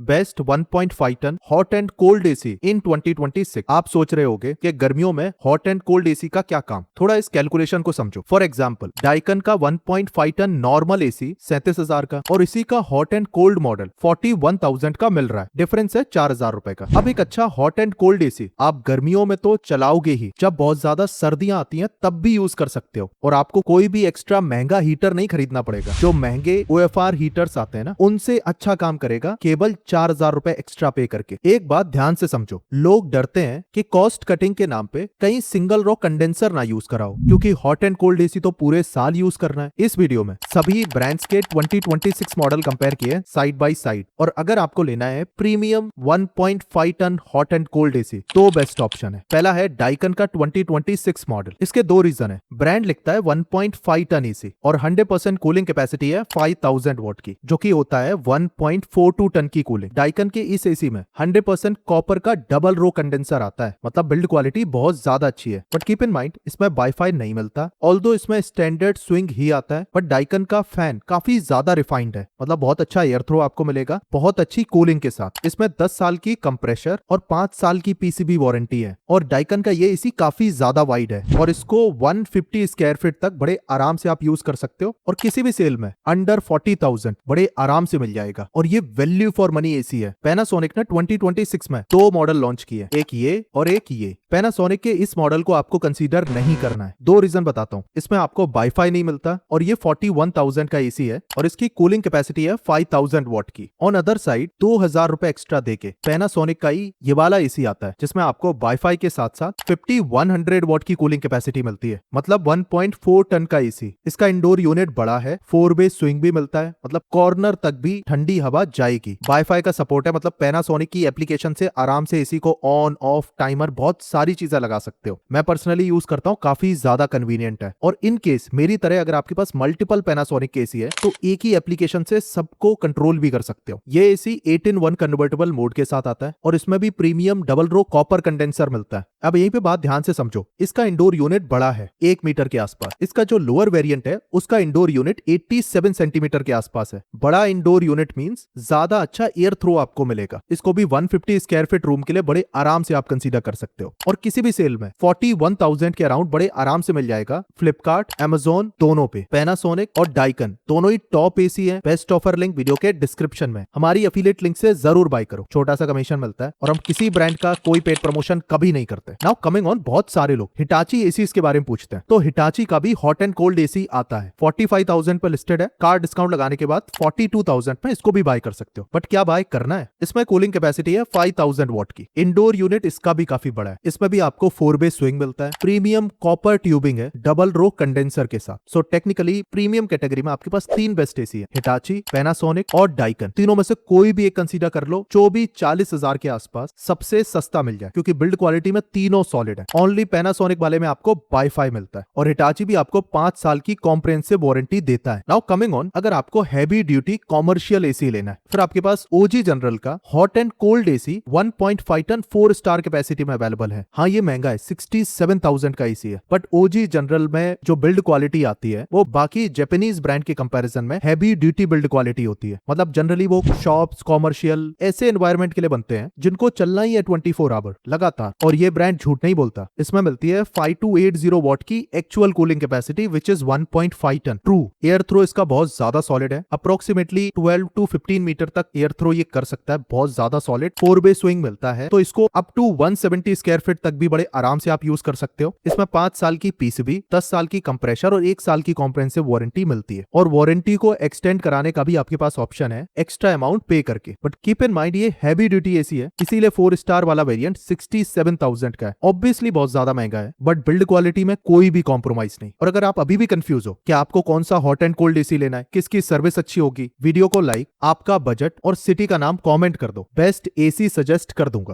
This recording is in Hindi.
Best 1.5 ton hot and cold AC in 2026। आप सोच रहे होंगे कि गर्मियों में हॉट एंड कोल्ड एसी का क्या काम। थोड़ा इस कैलकुलेशन को समझो। फॉर एग्जांपल, डाइकन का 1.5 टन नॉर्मल एसी 37,000 का और इसी का हॉट एंड कोल्ड मॉडल 41,000 का मिल रहा है। डिफरेंस है 4,000 रुपए का। अब एक अच्छा हॉट एंड कोल्ड एसी आप गर्मियों में तो चलाओगे ही, जब बहुत ज्यादा सर्दियां आती हैं तब भी यूज कर सकते हो और आपको कोई भी एक्स्ट्रा महंगा हीटर नहीं खरीदना पड़ेगा। जो महंगे OFR हीटर्स आते हैं ना, उनसे अच्छा काम करेगा केवल 4,000 रुपए एक्स्ट्रा पे करके। एक बात ध्यान से समझो, लोग डरते हैं कि कॉस्ट कटिंग के नाम पे कहीं सिंगल रो कंडेंसर ना यूज कराओ, क्योंकि हॉट एंड कोल्ड एसी तो पूरे साल यूज करना है। इस वीडियो में सभी ब्रांड्स के 2026 मॉडल कंपेयर किए साइड बाय साइड, और अगर आपको लेना है premium 1.5 ton hot and cold AC तो बेस्ट ऑप्शन है। पहला है डाइकन का 2026 मॉडल। इसके दो रीजन है। ब्रांड लिखता है 1.5 टन एसी और 100% कूलिंग कैपेसिटी है 5000 वॉट की, जो कि होता है 1.42 टन की कूलिंग। डाइकन के इस एसी में 100% कॉपर का डबल रो कंडेंसर आता है, मतलब बिल्ड क्वालिटी बहुत ज्यादा अच्छी है। बट कीप इन माइंड, इसमें वाईफाई नहीं मिलता। ऑल्दो इसमें स्टैंडर्ड स्विंग ही आता है, बट डाइकन का फैन काफी ज्यादा रिफाइंड है, मतलब बहुत अच्छा एयर थ्रो आपको मिलेगा, बहुत अच्छी कूलिंग के साथ। इसमें 10 साल की कंप्रेशर और 5 साल की PCB वारंटी है। और डाइकन का ये एसी काफी ज्यादा वाइड है और इसको 150 स्क्वायर फीट तक बड़े आराम से आप यूज कर सकते हो, और किसी भी सेल में अंडर 40,000 बड़े आराम से मिल जाएगा। और ये वैल्यू फॉर मनी एसी है। पैनासोनिक ने 2026 में दो मॉडल लॉन्च किए, एक ये और एक ये। पैनासोनिक के इस मॉडल को आपको कंसीडर नहीं करना है। दो रीजन बताता हूँ। इसमें आपको वाईफाई नहीं मिलता और ये 41,000 का एसी है और इसकी कूलिंग कैपेसिटी है 5000 वॉट की। ऑन अदर साइड 2,000 रुपए एक्स्ट्रा देके पैनासोनिक का ही ये वाला एसी आता है, जिसमें आपको वाईफाई के साथ साथ 5100 वॉट की कूलिंग कैपेसिटी मिलती है, मतलब 1.4 टन का एसी। इसका इंडोर यूनिट बड़ा है, 4 वे स्विंग भी मिलता है, मतलब कॉर्नर तक भी ठंडी हवा जाएगी। वाईफाई का सपोर्ट है, मतलब पैनासोनिक की एप्लीकेशन से आराम से एसी को ऑन ऑफ टाइमर बहुत सारी चीजें लगा सकते हो। मैं पर्सनली यूज करता हूँ, काफी ज्यादा कन्वीनियंट है। और इन केस मेरी तरह अगर आपके पास मल्टीपल पैनासोनिक के एसी है तो एक ही एप्लीकेशन से सबको कंट्रोल भी कर सकते हो। ये एसी 8-in-1 कन्वर्टेबल मोड के साथ आता है और इसमें भी premium double row copper condenser मिलता है। अब यहीं पे बात ध्यान से समझो, इसका इंडोर यूनिट बड़ा है, 1 मीटर के आसपास। इसका जो लोअर वेरिएंट है उसका इंडोर यूनिट 87 सेंटीमीटर के आसपास है। बड़ा इंडोर यूनिट मींस ज्यादा अच्छा एयर थ्रो आपको मिलेगा। इसको भी 150 स्क्वायर फीट रूम के लिए बड़े आराम से आप कंसीडर कर सकते हो, और किसी भी सेल में 41,000 के अराउंड बड़े आराम से मिल जाएगा। फ्लिपकार्ट, Amazon दोनों पे। पैनासोनिक और डाइकन दोनों ही टॉप एसी है। बेस्ट ऑफर लिंक वीडियो के डिस्क्रिप्शन में। हमारी एफिलिएट लिंक से जरूर बाय करो, छोटा सा कमीशन मिलता है और हम किसी ब्रांड का कोई पेड प्रमोशन कभी नहीं करते। नाउ कमिंग ऑन, बहुत सारे लोग हिटाची एसीज के बारे में पूछते हैं, तो हिटाची का भी हॉट एंड कोल्ड एसी आता है। 45,000 पर लिस्टेड है। कार डिस्काउंट लगाने के बाद 42,000 में इसको भी बाय कर सकते हो। बट क्या बाय करना है? इसमें कूलिंग कैपेसिटी है 5000 वॉट की। इंडोर यूनिट इसका भी काफी बड़ा है। इसमें भी आपको 4 वे स्विंग मिलता है। प्रीमियम कॉपर ट्यूबिंग है डबल रो कंडेंसर के साथ। सो टेक्निकली प्रीमियम कैटेगरी में आपके पास 3 बेस्ट एसी है, हिटाची, पैनासोनिक और डाइकन। तीनों में से कोई भी एक कंसीडर कर लो, 24-40,000 के आसपास सबसे सस्ता मिल जाए, क्योंकि बिल्ड क्वालिटी में तीनों सॉलिड है। ओनली पैनासोनिक वाले में आपको वाईफाई मिलता है और हिटाची भी आपको 5 साल की कॉम्प्रिहेंसिव वारंटी देता है। नाउ कमिंग ऑन, अगर आपको हैवी ड्यूटी कॉमर्शियल एसी लेना है, फिर आपके पास OG जनरल का hot and cold AC 1.5 ton 4 star capacity में अवेलेबल है। हाँ, ये महंगा है, 67,000 का एसी है, बट OG जनरल में जो बिल्ड क्वालिटी आती है वो बाकी जापानीज ब्रांड के कंपैरिजन में हैवी ड्यूटी बिल्ड क्वालिटी होती है। मतलब जनरली वो शॉप्स, कॉमर्शियल ऐसे एनवायरनमेंट के लिए बनते हैं जिनको चलना ही है 24 आवर लगातार। और ये ब्रांड झूठ नहीं बोलता। इसमें मिलती है 5280 वॉट की actual cooling capacity, which is 1.5 ton. True air throw इसका बहुत ज्यादा सॉलिड है, अप्रोक्सीमेटली 12 to 15 मीटर तक एयर थ्रो ये कर सकता है, बहुत ज्यादा सॉलिड। 4 वे स्विंग मिलता है, तो इसको अप टू 170 स्क्वायर फीट तक भी बड़े आराम से आप यूज कर सकते हो। इसमें 5 साल की PCB, 10 साल की कंप्रेशर और 1 साल की कॉम्प्रिहेंसिव वारंटी मिलती है। और वारंटी को एक्सटेंड कराने का भी आपके पास ऑप्शन है एक्स्ट्रा अमाउंट पे करके। बट कीप इन माइंड, ये हैवी ड्यूटी एसी है, इसीलिए 4 स्टार वाला वेरिएंट 67,000 का है। ऑब्वियसली बहुत ज्यादा महंगा है, बट बिल्ड क्वालिटी में कोई भी कॉम्प्रोमाइज नहीं। और अगर आप अभी भी कंफ्यूज हो कि आपको कौन सा हॉट एंड कोल्ड एसी लेना है, किसकी सर्विस अच्छी होगी, वीडियो को लाइक, आपका बजट और सिटी का नाम कमेंट कर दो। बेस्ट एसी सजेस्ट कर दूंगा।